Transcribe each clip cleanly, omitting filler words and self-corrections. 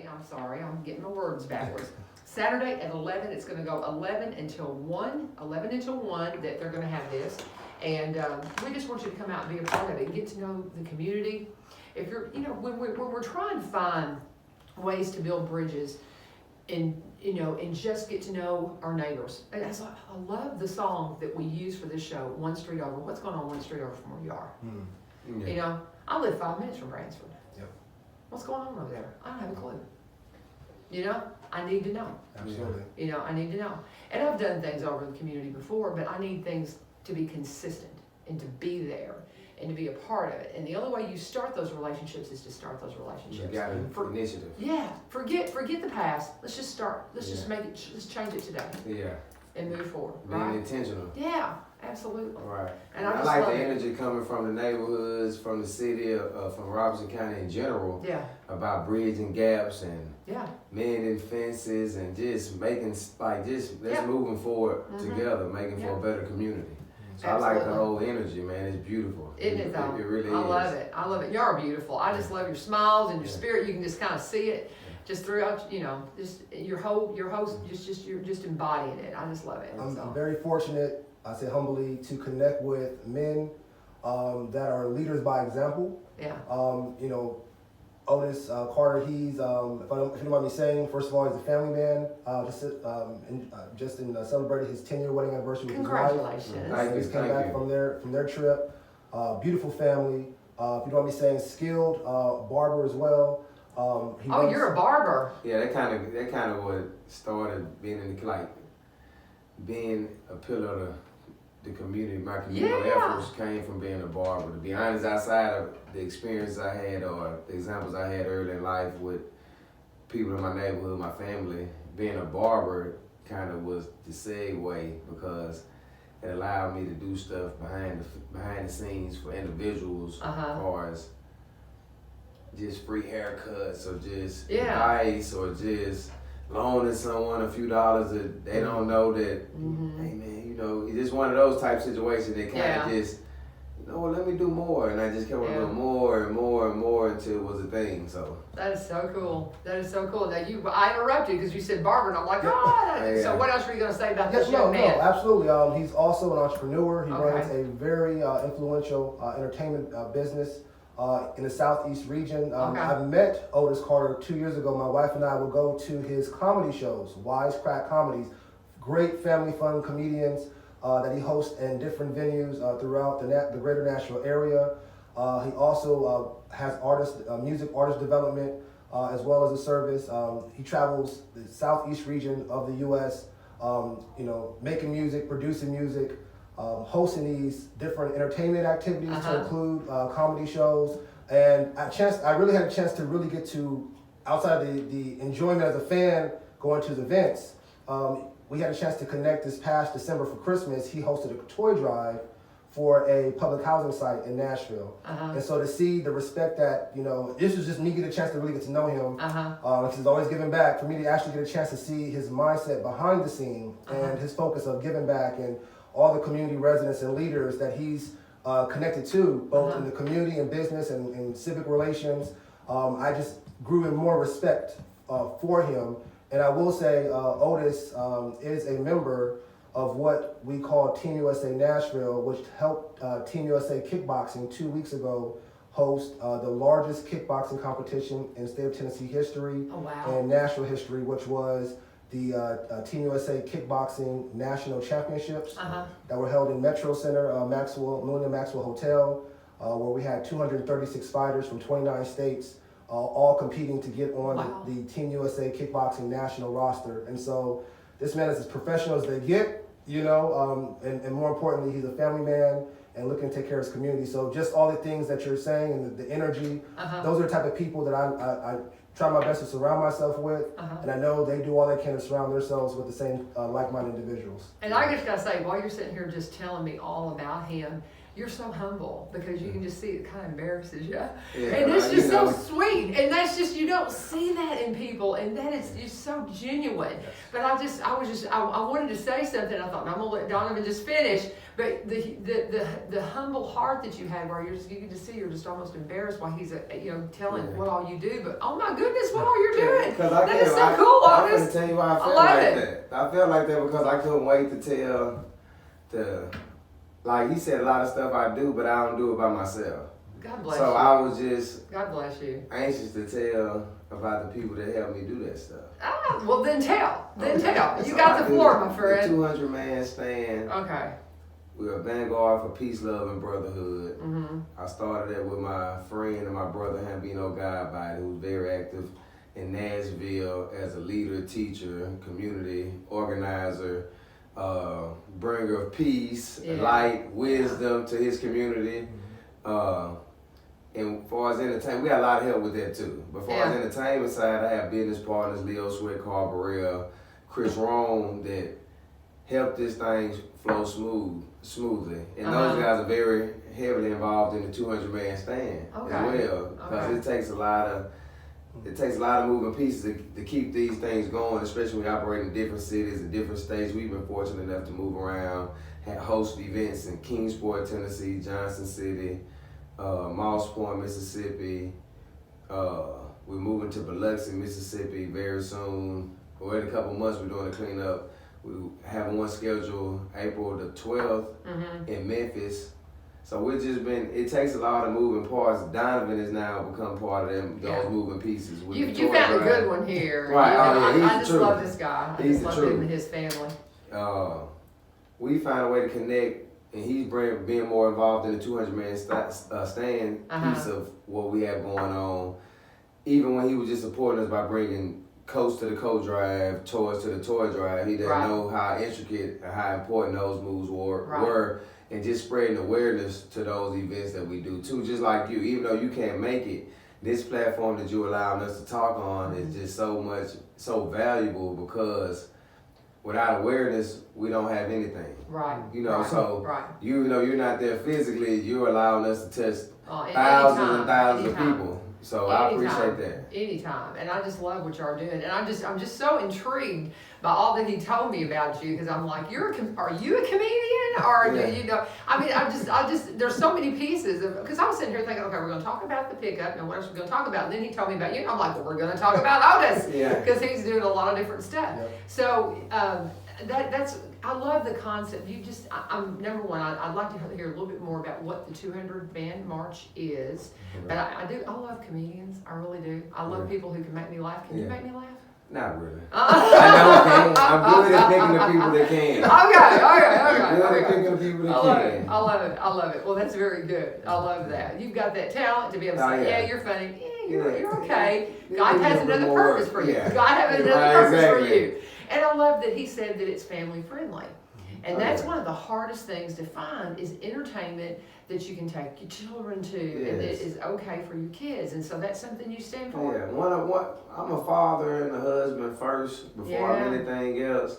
Saturday, I'm sorry, I'm getting my words backwards. Saturday at 11, it's gonna go 11 until 1, that they're gonna have this. And we just want you to come out and be a part of it, get to know the community. If you're, when we're trying to find ways to build bridges and, and just get to know our neighbors. And I love the song that we use for this show, One Street Over. What's going on 1 street over from where you are? Yeah. I live 5 minutes from Bransford. Yep. What's going on over there? I don't have a clue. I need to know. Absolutely. I need to know. And I've done things over in the community before, but I need things to be consistent and to be there and to be a part of it. And the only way you start those relationships is to start those relationships. You got initiative. Yeah. Forget the past. Let's just start. Let's just make it. Let's change it today. Yeah. And move forward. Being intentional. Yeah. Absolutely. Right. And I like the energy coming from the neighborhoods, from the city, from Robertson County in general. Yeah. About bridging gaps and mending fences and just making let's moving forward together, making for a better community. So I like the whole energy, man. It's beautiful. Isn't it though? It really is. I love it. I love it. Y'all are beautiful. I just love your smiles and your spirit. You can just kind of see it just throughout, just your whole, you're just embodying it. I just love it. I'm very fortunate, I say humbly, to connect with men that are leaders by example. Yeah. Otis Carter, he's, if you don't mind me saying, first of all, he's a family man. Just celebrated his 10-year wedding anniversary with his wife. Congratulations. He just came back from their trip. Beautiful family. If you don't mind me saying, skilled barber as well. You're a barber. Yeah, that kind of what started being being a pillar of the community. My community efforts came from being a barber. To be honest, outside of the experience I had or the examples I had early in life with people in my neighborhood, my family, being a barber kind of was the segue because it allowed me to do stuff behind the scenes for individuals as far as just free haircuts or just advice or just loaning someone a few dollars that they don't know that, hey man, it's just one of those type situations that kind of just, let me do more. And I just kept on doing more and more and more until it was a thing, so. That is so cool. Now I interrupted because you said barber and I'm like, So what else were you going to say about this young man? No, absolutely. He's also an entrepreneur. He runs a very influential entertainment business in the southeast region. I met Otis Carter 2 years ago. My wife and I would go to his comedy shows, Wisecrack Comedies. Great family fun comedians that he hosts in different venues throughout the greater Nashville area. He also has music artist development as well as a service. He travels the southeast region of the U.S., making music, producing music, hosting these different entertainment activities to include comedy shows. And I really had a chance to really get to, outside the enjoyment as a fan, going to his events. We had a chance to connect this past December for Christmas. He hosted a toy drive for a public housing site in Nashville. And so to see the respect that, this was just me getting a chance to really get to know him. Because he's always giving back. For me to actually get a chance to see his mindset behind the scene and his focus of giving back and all the community residents and leaders that he's connected to, both in the community and business and civic relations. I just grew in more respect for him. And I will say Otis is a member of what we call Team USA Nashville, which helped Team USA Kickboxing 2 weeks ago host the largest kickboxing competition in state of Tennessee history and Nashville history, which was the Team USA Kickboxing National Championships that were held in Metro Center, Millennium Maxwell Hotel, where we had 236 fighters from 29 states, all competing to get on the Team USA Kickboxing national roster. And so this man is as professional as they get, and more importantly, he's a family man and looking to take care of his community. So just all the things that you're saying and the energy, those are the type of people that I try my best to surround myself with, and I know they do all they can to surround themselves with the same like-minded individuals. And I just gotta say, while you're sitting here just telling me all about him, you're so humble because you can just see it kind of embarrasses you. And it's just so sweet. And that's just, you don't see that in people. And that is just so genuine. But I wanted to say something. I thought, I'm going to let Danavan just finish. But the humble heart that you had where you can just see you're just almost embarrassed while he's telling what all you do. But oh my goodness, what all you're doing. Cause I That can't. is so cool, I'm Otis. gonna tell you why I felt love like it. that. I felt like that because I couldn't wait to tell like he said a lot of stuff I do, but I don't do it by myself. God bless So you. I was just God bless you. anxious to tell about the people that helped me do that stuff. Ah, well then tell. Then Okay. tell. You So got I the did floor, my The friend. 200-man stand. Okay. We're a vanguard for peace, love, and brotherhood. Mm-hmm. I started that with my friend and my brother Hambino Godbody, who's very active in Nashville as a leader, teacher, community organizer, bringer of peace, light, wisdom to his community. And as far as entertainment, we got a lot of help with that too. But as far as entertainment side, I have business partners, Leo Sweat, Carl Burrell, Chris Rome, that help this thing flow smoothly. And those guys are very heavily involved in the 200-man stand as well. Because it takes a lot of moving pieces to keep these things going, especially when we operate in different cities and different states. We've been fortunate enough to move around, host events in Kingsport, Tennessee, Johnson City, Moss Point, Mississippi. We're moving to Biloxi, Mississippi very soon. Or in a couple months, we're doing a cleanup. We have one scheduled April the 12th in Memphis. So we've just been, it takes a lot of moving parts. Donovan has now become part of those moving pieces. You found a good one here. Right, I just love this guy. I just love him and his family. We found a way to connect, and he's being more involved in the 200-man stand piece of what we have going on. Even when he was just supporting us by bringing coats to the coat drive, toys to the toy drive, he didn't know how intricate and how important those moves were. And just spreading awareness to those events that we do too. Just like you, even though you can't make it, this platform that you're allowing us to talk on is just so valuable, because without awareness, we don't have anything. Right. You know, even though you're not there physically, you're allowing us to touch thousands and thousands of people. So I appreciate that. Anytime. And I just love what y'all are doing. And I'm just so intrigued by all that he told me about you, because I'm like, are you a comedian? Or you know, I mean, I just there's so many pieces of, because I was sitting here thinking, okay, we're going to talk about the pickup, and what else we're going to talk about? And then he told me about you, and I'm like, well, we're going to talk about Otis, because he's doing a lot of different stuff. So that's, I love the concept. I'm number one, I'd like to hear a little bit more about what the 200-man march is. But I love comedians. I really do. I love people who can make me laugh. Can you make me laugh? Not really. I know I can. I'm good at picking the people that can. Okay. I'm good at picking the people that can. I love it. Well, that's very good. I love that. You've got that talent to be able to say, yeah, you're funny. You're okay. God has another purpose for you. God has another purpose for you. And I love that he said that it's family friendly. And that's one of the hardest things to find, is entertainment that you can take your children to, and that is okay for your kids. And so that's something you stand for. Yeah, I'm a father and a husband first before I'm anything else.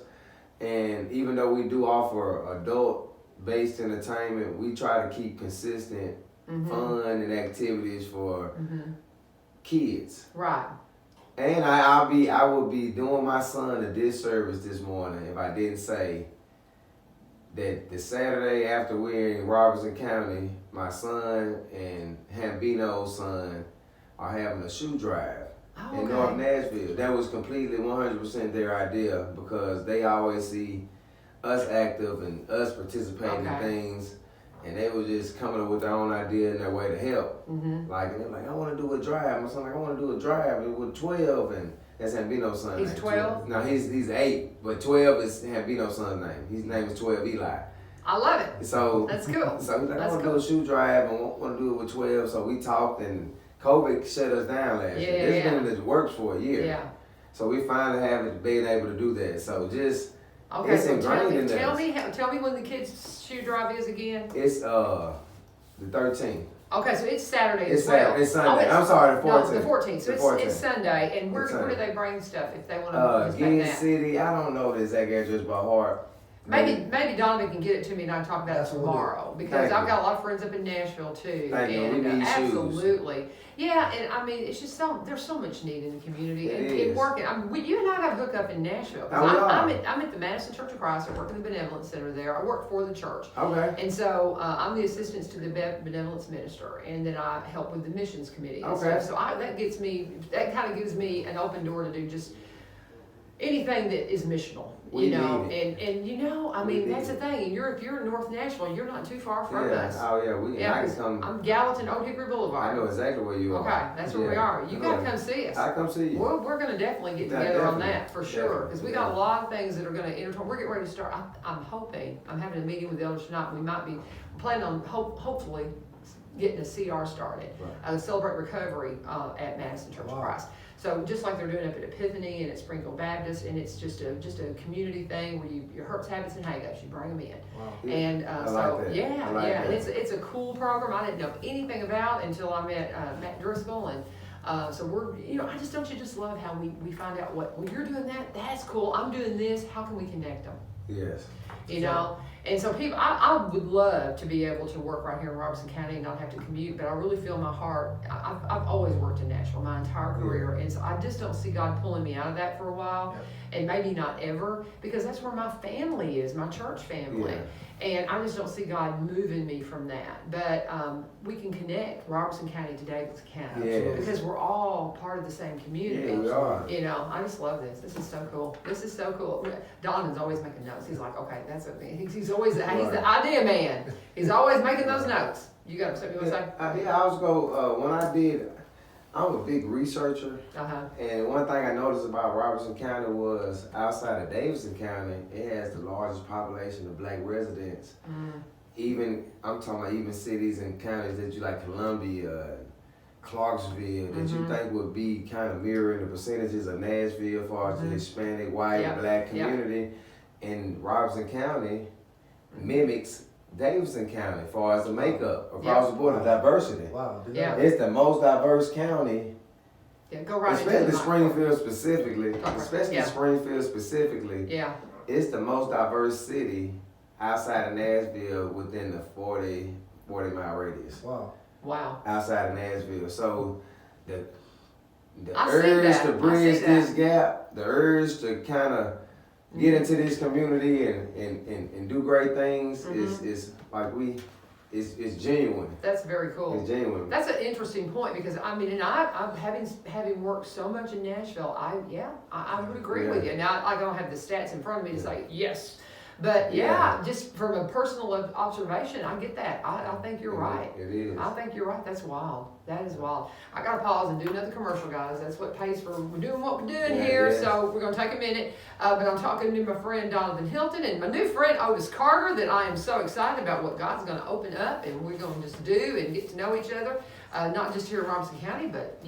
And even though we do offer adult-based entertainment, we try to keep consistent fun and activities for kids. Right. And I would be doing my son a disservice this morning if I didn't say that the Saturday after we're in Robertson County, my son and Hambino's son are having a shoe drive in North Nashville. That was completely 100% their idea, because they always see us active and us participating in things, and they were just coming up with their own idea and their way to help. Like, and they're like, I want to do a drive. My son like, I want to do a drive with 12, and that's Hambino's son's name. He's 12? No, he's 8, but 12 is Hambino's son's name. His name is 12 Eli. I love it. So that's cool. So he's like, I want to do a shoe drive and want to do it with 12. So we talked, and COVID shut us down last year. It's been in the works for a year. Yeah. So we finally have been able to do that. So just it's ingrained in us. Tell me when the kids' shoe drive is again. It's the 13th. Okay, so it's Saturday as as well. It's Sunday. I'm sorry, the 14th. No, the 14th. So it's Sunday. And where do they bring stuff if they want to participate in that? City, I don't know the exact address by heart, Maybe Donovan can get it to me and I can talk about it That's what we'll tomorrow, because I've got a lot of friends up in Nashville too. Thank you. We And need shoes. absolutely. Yeah, and I mean, it's just there's so much need in the community It and is. working. I mean, you and I got hooked up in Nashville. 'Cause Oh, we I'm at the Madison Church of Christ. I work in the Benevolence Center there. I work for the church. Okay. And so I'm the assistant to the benevolence minister, and then I help with the missions committee. And Okay. stuff. So that kind of gives me an open door to do just anything that is missional, We you know. need And you know, I We mean, need that's the it. thing. And if you're in North Nashville, you're not too far from Yeah. us. Oh yeah. Yeah, I 'cause can come. I'm Gallatin, Old Hickory I Boulevard. know exactly where you are. Okay, that's where we Yeah. are. You gotta Yeah. come see us. I come see you. We're gonna definitely get together on Definitely. that for sure, because we got a Definitely. lot of things that are gonna intertwine. We're getting ready to start. I'm hoping. I'm having a meeting with the elders tonight. We might be planning on hopefully getting a CR started, Celebrate Recovery at Madison Church of Wow. Christ. So just like they're doing up at Epiphany and at Springfield Baptist, and it's just a community thing where your hurts, habits, and hang-ups, you bring them in. Wow. Yeah. And I so like that. yeah, I like yeah, that. and it's a cool program I didn't know anything about until I met Matt Driscoll, and so I just don't you just love how we find out well, you're doing that's cool, I'm doing this, how can we connect them? Yes. You know, and so people, I would love to be able to work right here in Robertson County and not have to commute, but I really feel my heart, I've always worked in Nashville my entire career, and so I just don't see God pulling me out of that for a while, and maybe not ever, because that's where my family is, my church family. Yeah. And I just don't see God moving me from that. But we can connect Robertson County to Davidson County Yes. because we're all part of the same community. Yeah, we are. You know, I just love this. This is so cool. This is so cool. Donovan's always making notes. He's like, okay, that's what he's always he's the idea man. He's always making those notes. You got something you want to say? I was I'm a big researcher, and one thing I noticed about Robertson County was outside of Davidson County, it has the largest population of black residents. Even, I'm talking about even cities and counties that you like Columbia, Clarksville, that you think would be kind of mirroring the percentages of Nashville as far as the Hispanic, white, black community. And Robertson County mimics Davidson County as far as the makeup across the board, the diversity. Wow. Yeah. It's the most diverse county, Yeah, go right especially into Springfield specifically. Okay. Especially Yeah. Springfield specifically. Yeah. It's the most diverse city outside of Nashville within the 40 mile radius. Wow. Wow. Outside of Nashville. So the I see urge that. to I bridge see this that. gap, the urge to kind of get into this community and do great things is like it's genuine. That's very cool. It's genuine. That's an interesting point because I mean, and I'm having worked so much in Nashville. I would agree with you. Now I don't have the stats in front of me to say yes, but just from a personal observation, I get that. I think you're right. It is. I think you're right. That's wild. That is wild. I gotta pause and do another commercial, guys. That's what pays for we're doing what we're doing here. Yes. So we're gonna take a minute. But I'm talking to my friend Danavan Hylton and my new friend Otis Carter. That I am so excited about what God's gonna open up and we're gonna just do and get to know each other. Not just here in Robertson County, but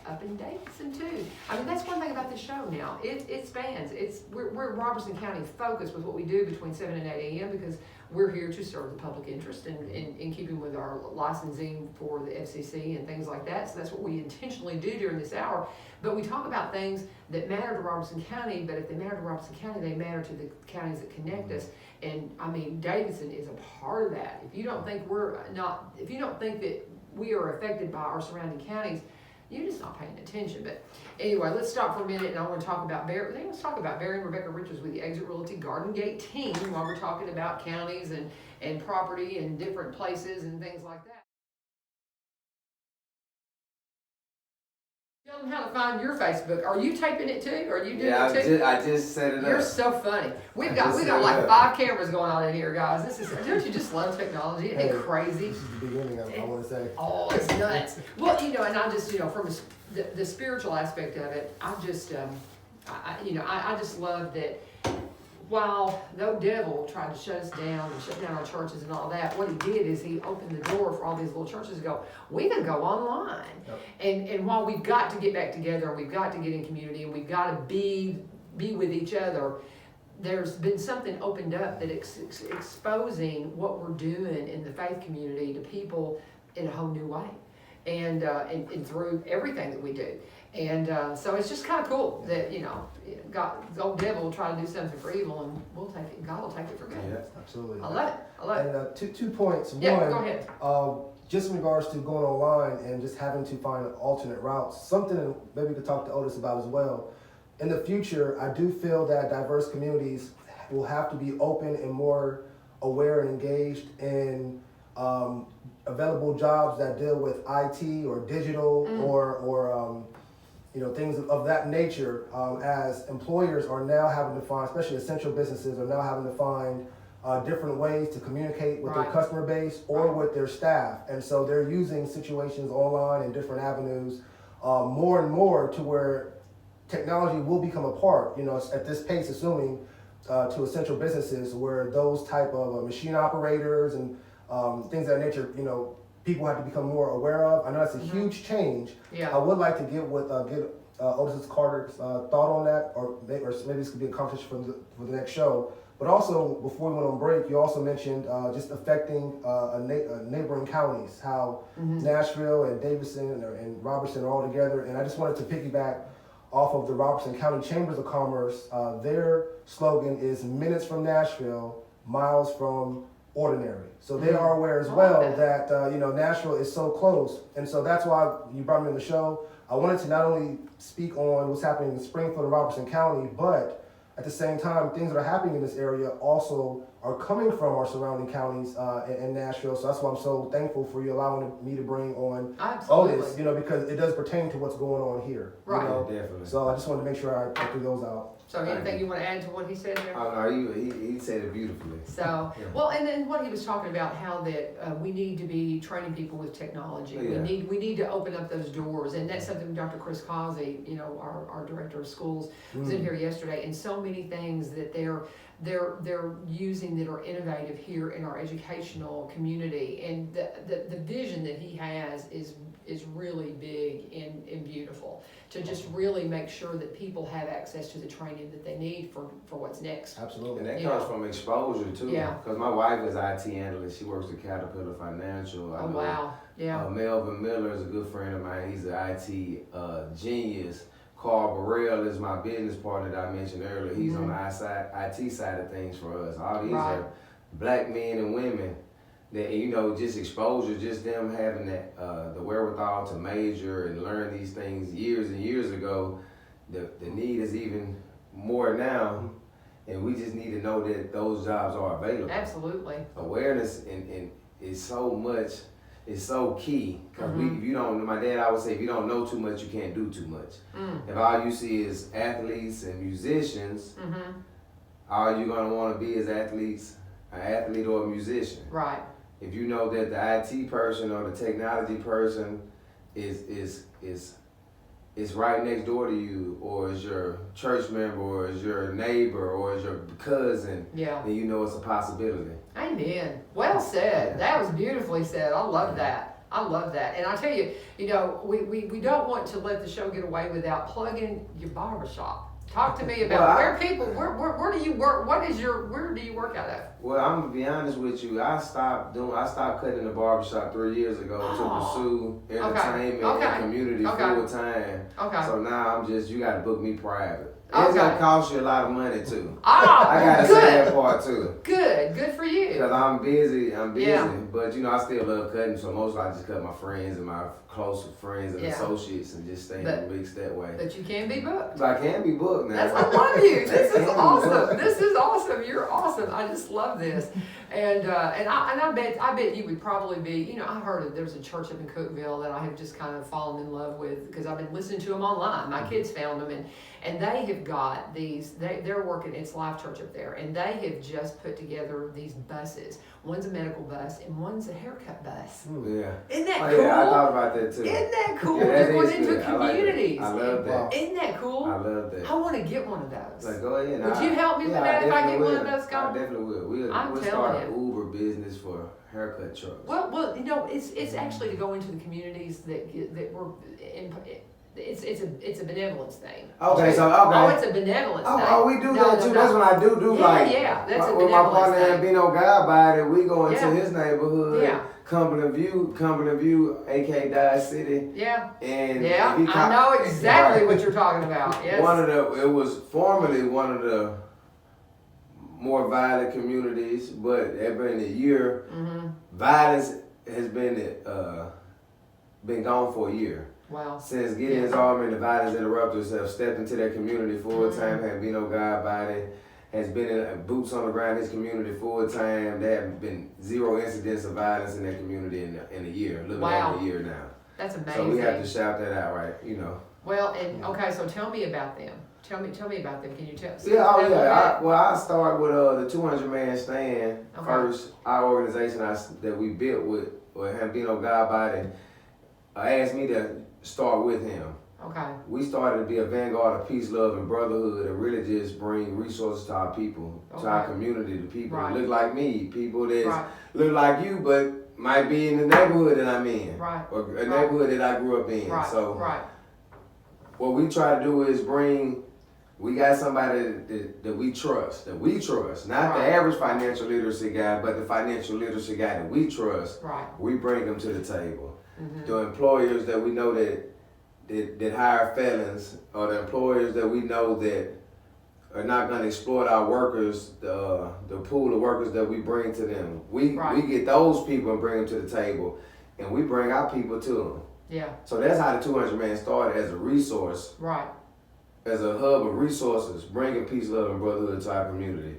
up in Davidson too. I mean, that's one thing about this show now. It spans. We're Robertson County focused with what we do between 7 and 8 a.m. because we're here to serve the public interest and in keeping with our licensing for the FCC and things like that. So that's what we intentionally do during this hour. But we talk about things that matter to Robertson County, but if they matter to Robertson County, they matter to the counties that connect us. And I mean, Davidson is a part of that. If you don't think that we are affected by our surrounding counties, you're just not paying attention. But anyway, let's stop for a minute and I want to talk about let's talk about Barry and Rebecca Richards with the Exit Realty Garden Gate team while we're talking about counties and property and different places and things like that. Tell them how to find your Facebook. Are you taping it too? Or are you doing it too? I just set it You're up. so funny. We got like 5 cameras going on in here, guys. Don't you just love technology? Isn't it crazy? This is the beginning, I want to say. Oh, it's nuts. Well, and I just, from the spiritual aspect of it, I just love that while the devil tried to shut us down and shut down our churches and all that, what he did is he opened the door for all these little churches to go, we can go online. Yep. And while we've got to get back together and we've got to get in community and we've got to be with each other, there's been something opened up that exposing what we're doing in the faith community to people in a whole new way. And through everything that we do. And so it's just kind of cool that, God, the old devil will try to do something for evil, and we'll take it. God will take it for good. Yeah, absolutely. I love it. I love it. And two points. Yeah, One, go ahead. just in regards to going online and just having to find alternate routes, something that maybe we could talk to Otis about as well. In the future, I do feel that diverse communities will have to be open and more aware and engaged in available jobs that deal with IT or digital or things of that nature, as employers are now having to find, especially essential businesses are now having to find different ways to communicate with their customer base or with their staff. And so they're using situations online and different avenues more and more to where technology will become a part, at this pace, assuming to essential businesses where those type of machine operators and things of that nature, people have to become more aware of. I know that's a huge change. Yeah. I would like to get Otis Carter's thought on that, or maybe this could be a conversation for the next show. But also, before we went on break, you also mentioned just affecting neighboring counties, how Nashville and Davidson and Robertson are all together. And I just wanted to piggyback off of the Robertson County Chambers of Commerce. Their slogan is "Minutes from Nashville, miles from ordinary." So they are aware as well that Nashville is so close, and so that's why you brought me on the show. I wanted to not only speak on what's happening in Springfield and Robertson County, but at the same time, things that are happening in this area also are coming from our surrounding counties and Nashville. So that's why I'm so thankful for you allowing me to bring on Otis, because it does pertain to what's going on here. Right. Definitely. So I just wanted to make sure I threw those out. So anything you want to add to what he said there? Oh no, he said it beautifully. So, well, and then what he was talking about, how that we need to be training people with technology. Yeah. We need to open up those doors, and that's something Dr. Chris Causey, our director of schools, was in here yesterday, and so many things that they're using that are innovative here in our educational community, and the vision that he has is really big and beautiful, to just really make sure that people have access to the training that they need for what's next. Absolutely. And that comes from exposure too. Yeah. Because my wife is IT analyst. She works at Caterpillar Financial. Oh, wow. Yeah. Melvin Miller is a good friend of mine. He's an IT genius. Carl Burrell is my business partner that I mentioned earlier. He's on the IT side of things for us. All these are black men and women that, just exposure, just them having that the wherewithal to major and learn these things years and years ago. The need is even more now, and we just need to know that those jobs are available. Absolutely. Awareness and is so much. It's so key, because if you don't, my dad always say, if you don't know too much, you can't do too much. If all you see is athletes and musicians, all you're gonna want to be is athletes, an athlete or a musician. Right. If you know that the IT person or the technology person is right next door to you, or is your church member, or is your neighbor, or is your cousin, then you know it's a possibility. Amen. Well said. That was beautifully said. I love that. I love that. And I tell you, we don't want to let the show get away without plugging your barbershop. Talk to me about where do you work? Where do you work out of? Well, I'm gonna be honest with you. I stopped cutting in the barbershop 3 years ago to pursue entertainment and community full time. Okay. So now you gotta book me private. It's gonna cost you a lot of money too. I gotta say that part too. Good for you. Because I'm busy, but I still love cutting, so mostly I just cut my friends and my close friends and associates and just stay in the mix that way. But you can be booked. So I can be booked now. I love you. This is awesome. This is awesome. You're awesome. I just love this. And I bet you would probably be, I heard that there's a church up in Cookeville that I have just kind of fallen in love with, because I've been listening to them online. My kids found them, and they have got these, they're working, it's Life Church up there, and they have just put together these buses. One's a medical bus and one's a haircut bus. Yeah. Isn't that cool? Yeah, I thought about that too. Isn't that cool? Yeah, They're going into communities. I love that. Isn't that cool? I love that. I want to get one of those. Like, go ahead. Would you help me with that if I get one of those I going? definitely will. We'll start an Uber business for haircut trucks. Well, it's actually to go into the communities that were in. It's a benevolence thing. Okay. Oh, it's a benevolence thing. Oh, we do that too. That's what I do. Yeah, that's a with benevolence my partner thing. and be no guy about it. We go into his neighborhood, Cumberland View, aka Dodge City. Yeah. And yeah, I know exactly what you're talking about. Yes. It was formerly one of the more violent communities, but ever in a year, violence has been gone for a year. Wow. Since Gideon's Army and the Violence Interrupters have stepped into their community full time, have been no God body, has been in boots on the ground in his community full time. There have been 0 incidents of violence in their community in a year, a little over a year now. That's amazing. So we have to shout that out, right? You know. Well, and okay, so tell me about them. Tell me about them. Can you tell? I'll start with the 200-man stand first. Our organization that we built with Hambino Godbody asked me to start with him. Okay. We started to be a vanguard of peace, love, and brotherhood, and really just bring resources to our people, to our community, to people that look like me, people that look like you, but might be in the neighborhood that I'm in, or a neighborhood that I grew up in. So what we try to do is we got somebody that we trust, not the average financial literacy guy, but the financial literacy guy that we trust. We bring them to the table. The employers that we know that hire felons, or the employers that we know that are not going to exploit our workers, the pool of workers that we bring to them. We get those people and bring them to the table, and we bring our people to them. Yeah. So that's how the 200-man started, as a resource. As a hub of resources, bringing peace, love, and brotherhood to our community.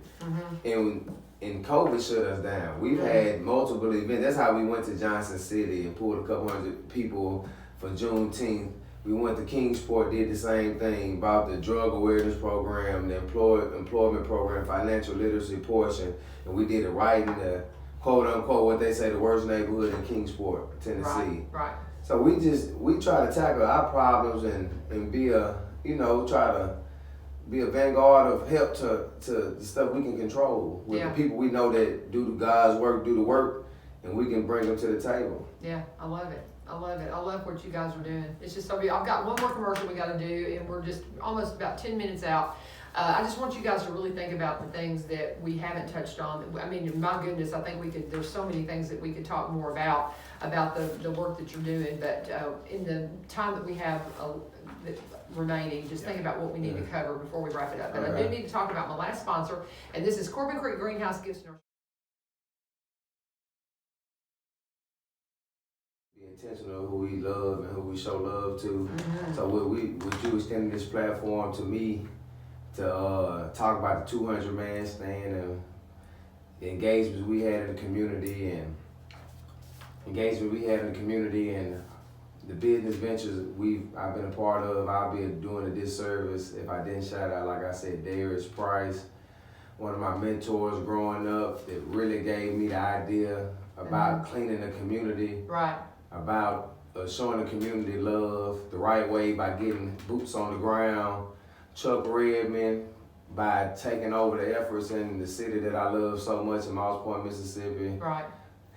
And COVID shut us down. We've had multiple events. That's how we went to Johnson City and pulled a couple hundred people for Juneteenth. We went to Kingsport, did the same thing, about the drug awareness program, the employment program, financial literacy portion, and we did it right in the quote unquote, what they say, the worst neighborhood in Kingsport, Tennessee. So we try to tackle our problems and be try to be a vanguard of help to the stuff we can control with the people we know that do God's work, do the work, and we can bring them to the table. Yeah, I love it. I love what you guys are doing. It's just so beautiful. I've got one more commercial we got to do, and we're just almost about 10 minutes out. I just want you guys to really think about the things that we haven't touched on. I mean, my goodness, I think there's so many things that we could talk more about the work that you're doing, but in the time that we have remaining, just think about what we need to cover before we wrap it up. But I do need to talk about my last sponsor, and this is Corbin Creek Greenhouse Gifts Nursery. Be intentional of who we love and who we show love to. So with you extending this platform to me to talk about the 200-man stand and the engagements we had in the community and the business ventures I've been a part of. I'll be doing a disservice if I didn't shout out, like I said, Darius Price, one of my mentors growing up, that really gave me the idea about cleaning the community, about showing the community love the right way by getting boots on the ground. Chuck Redman, by taking over the efforts in the city that I love so much in Moss Point, Mississippi.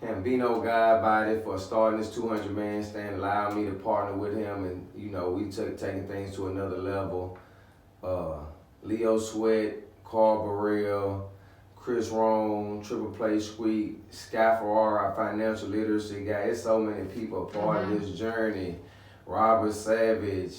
Hambino Godbody for starting this 200-man stand, allowed me to partner with him, and we taking things to another level. Leo Sweat, Carl Burrell, Chris Rohn, Triple Play Squeak, Sky Ferrara, our financial literacy guy. There's so many people a part of this journey. Robert Savage,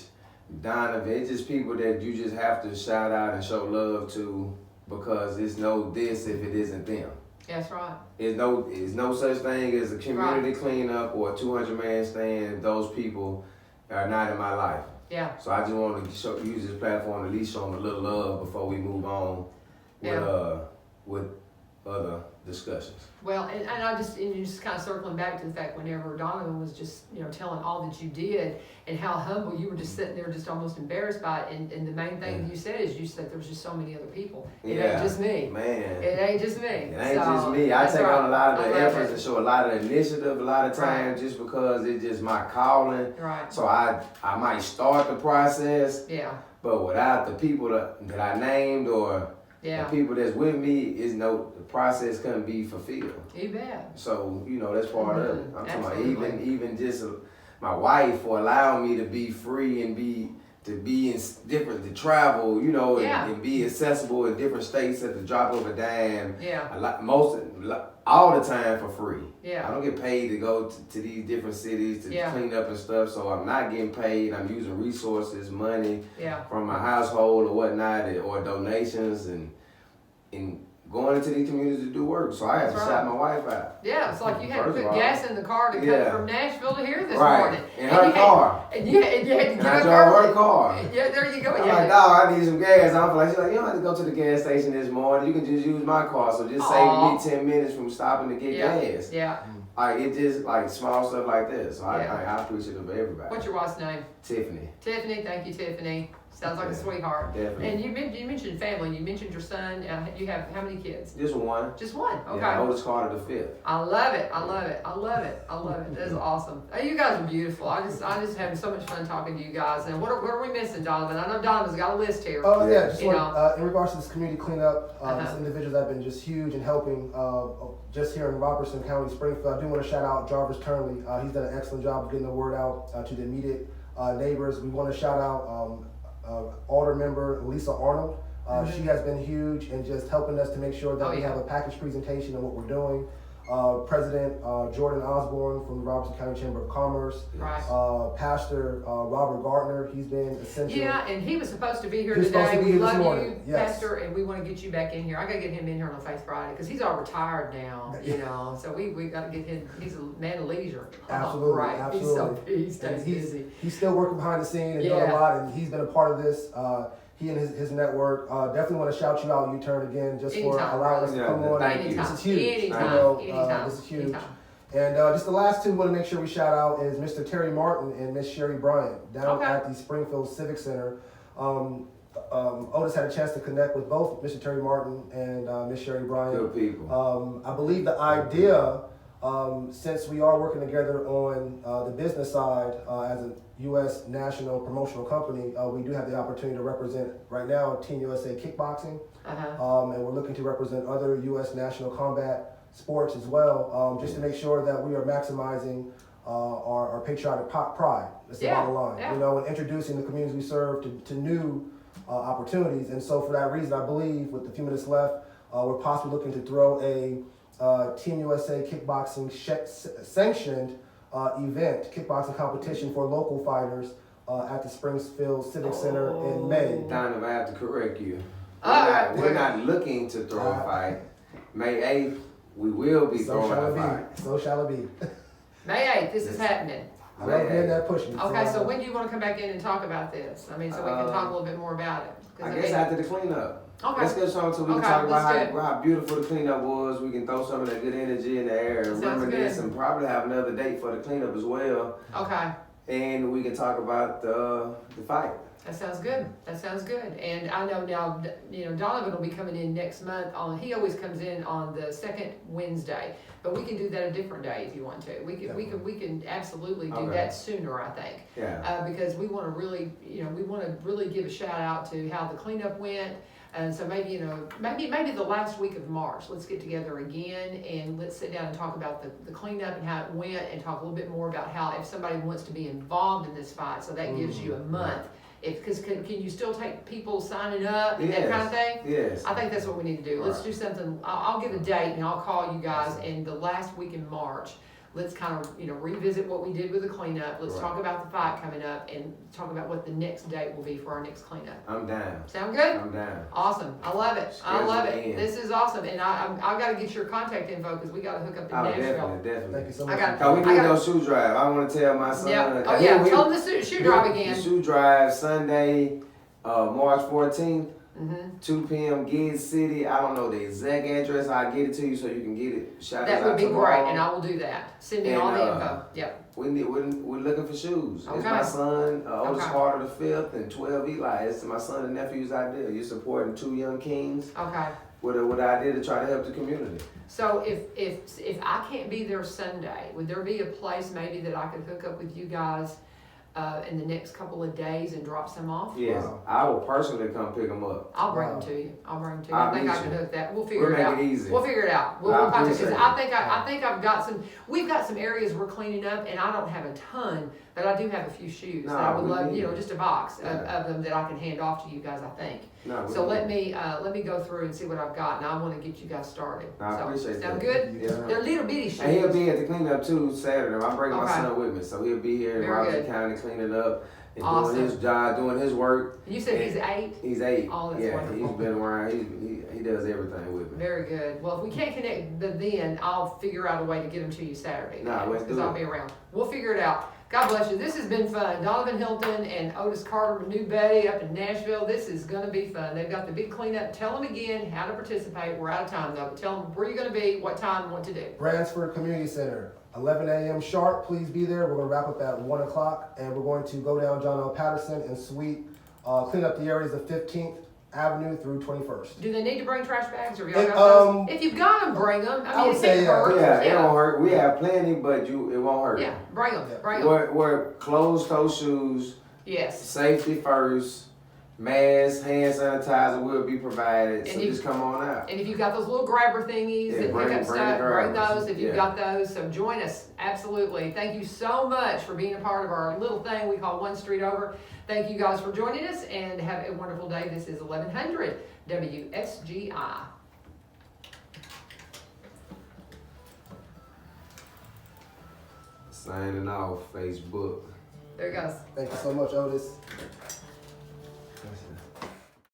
Donovan. It's just people that you just have to shout out and show love to, because it's no this if it isn't them. That's right. It's no such thing as a community cleanup or a 200-man stand if those people are not in my life. Yeah. So I just want to use this platform to at least show them a little love before we move on with other discussions. Well, and you're just kind of circling back to the fact whenever Donovan was just, telling all that you did and how humble you were, just sitting there just almost embarrassed by it. And the main thing you said is you said there was just so many other people. It ain't just me. Man. It ain't just me. It ain't just me. I take on a lot of the efforts and show a lot of the initiative a lot of times just because it's just my calling. So I might start the process. But without the people that I named or the people that's with me, the process couldn't be fulfilled. You bet. So, that's part of it. I'm talking about even just my wife for allowing me to be free and be to be in to travel, you know, Yeah. and be accessible in different states at the drop of a dime. Yeah. All the time for free. Yeah. I don't get paid to go to these different cities to clean up and stuff, so I'm not getting paid. I'm using resources, money from my household or whatnot, or donations, and going into these communities to do work. So I had to shout my wife out. Yeah, it's like you had to put gas in the car to come from Nashville to here this morning. In her car. And you had to get I up drove early. her car. Yeah, there you go. I'm like, dog, I need some gas. I'm like, she's like, you don't have to go to the gas station this morning. You can just use my car. So just save me 10 minutes from stopping to get gas. Yeah. It just like small stuff like this. So I appreciate it of everybody. What's your wife's name? Tiffany. Tiffany, thank you, Tiffany. Sounds like a sweetheart. Definitely. And you mentioned family. You mentioned your son. You have how many kids? Just one. Just one. Okay. Yeah, Otis Carter IV. I love it. I love it. I love it. I love it. That is awesome. Hey, you guys are beautiful. I just having so much fun talking to you guys. And what are we missing, Donovan? I know Donovan's got a list here. Oh yeah, just in regards to this community cleanup, these individuals have been just huge in helping. Just here in Robertson County, Springfield, I do want to shout out Jarvis Turnley. He's done an excellent job of getting the word out to the immediate neighbors. We want to shout out Alder member Lisa Arnold. She has been huge in just helping us to make sure that we have a package presentation of what we're doing. President Jordan Osborne from the Robertson County Chamber of Commerce. Right. Pastor Robert Gardner, he's been essential. Yeah, and he was supposed to be here He's today. We love morning. you, Pastor, and we want to get you back in here. I got to get him in here on Faith Friday because he's all retired now, you know. So we got to get him. He's a man of leisure. Absolutely, right. absolutely. He stays busy. He's still working behind the scene and doing a lot, and he's been a part of this. He and his network. Definitely want to shout you out, U-Turn, again, just for allowing us to come on. This is huge. Anytime. This is huge. And just the last two we want to make sure we shout out is Mr. Terry Martin and Miss Sherry Bryant down at the Springfield Civic Center. Otis had a chance to connect with both Mr. Terry Martin and Miss Sherry Bryant. Good people. I believe the idea, since we are working together on the business side as a U.S. national promotional company, we do have the opportunity to represent right now Team USA Kickboxing, and we're looking to represent other U.S. national combat sports as well, just to make sure that we are maximizing our patriotic pride. That's the bottom line. You know, and introducing the communities we serve to new opportunities. And so for that reason, I believe with the few minutes left, we're possibly looking to throw a Team USA Kickboxing sanctioned event, kickboxing competition for local fighters at the Springfield Civic Center in May. Donovan, I have to correct you. We're not looking to throw a fight. May 8th, we will be throwing a fight. So shall it be. May 8th, this is happening. I love hearing that pushing. Okay, so when do you want to come back in and talk about this? I mean, so we can talk a little bit more about it. I guess after the cleanup. Okay. Let's get some so we can talk about how beautiful the cleanup was. We can throw some of that good energy in the air and reminisce and probably have another date for the cleanup as well. Okay. And we can talk about the fight. That sounds good. That sounds good. And I know now, you know, Donovan will be coming in next month he always comes in on the second Wednesday, but we can do that a different day if you want to. We can absolutely do that sooner, I think. Yeah. Because we want to really, you know, we want to really give a shout out to how the cleanup went. And so maybe, you know, maybe the last week of March, let's get together again and let's sit down and talk about the cleanup and how it went and talk a little bit more about how if somebody wants to be involved in this fight, so that gives you a month. Because can you still take people signing up and that kind of thing? Yes. I think that's what we need to do. Let's do something. I'll get a date and I'll call you guys. And the last week in March, let's kind of, you know, revisit what we did with the cleanup. Let's talk about the fight coming up and talk about what the next date will be for our next cleanup. I'm down. Sound good? I'm down. Awesome. I love it. I love it. This is awesome. And I've got to get your contact info because we got to hook up in Nashville. Definitely. Thank you so much. We need no shoe drive. I want to tell my son. Yeah. Oh, yeah. Tell him the shoe drive again. The shoe drive Sunday, March 14th. 2 p.m. Gibbs City. I don't know the exact address. I'll get it to you so you can get it. That would be great, and I will do that. Send me all the info. Yep. We're looking for shoes. Okay. It's my son, Otis Carter IV, and 12 Eli. It's my son and nephew's idea. You're supporting 2 young kings. Okay. With an idea to try to help the community. So if I can't be there Sunday, would there be a place maybe that I could hook up with you guys in the next couple of days and drop some off? Yes, I will personally come pick them up. I'll bring them to you. I think I can hook that. We'll figure it out. Make it easy. We'll figure it out. We'll contact because I think I've got some. We've got some areas we're cleaning up, and I don't have a ton, But I do have a few shoes No, that I would we love, need it. just a box Yeah. of them that I can hand off to you guys, I think. No, So let me go through and see what I've got, and I wanna get you guys started. No, I So, appreciate sound that. good? Yes, They're little bitty shoes. And he'll be at the cleanup too Saturday. I'm bringing my Okay. son with me, so he'll be here in Very Robertson good. County cleaning up and Awesome. doing his job, doing his work. You said he's 8? He's 8. Oh, that's yeah, wonderful. he's been around. He does everything with me. Very good. Well, if we can't connect then, I'll figure out a way to get them to you Saturday. Nah, let's Because do I'll it. be around. We'll figure it out. God bless you. This has been fun. Danavan Hylton and Otis Carter, new buddy up in Nashville. This is going to be fun. They've got the big cleanup. Tell them again how to participate. We're out of time though. But tell them where you're going to be, what time, what to do. Bransford Community Center, 11 a.m. sharp. Please be there. We're going to wrap up at 1 o'clock, and we're going to go down John L. Patterson and sweep, clean up the areas of 15th Avenue through 21st. Do they need to bring trash bags, or have y'all If, got those? um, If you've got them, bring them. I mean, would it say, can't hurt. Yeah, it won't hurt. We have plenty, but it won't hurt. Yeah, bring them. Yeah. Bring them. Wear closed-toe shoes, Yes. safety first, mask, hand sanitizer will be provided. So And you- just come on out. And if you've got those little grabber thingies Yeah, that bring- pick up bring stuff, the bring grabbers. those if you've Yeah. got those. So join us, absolutely. Thank you so much for being a part of our little thing we call One Street Over. Thank you guys for joining us, and have a wonderful day. This is 1100 WSGI. Signing off, Facebook. There it goes. Thank you so much, Otis.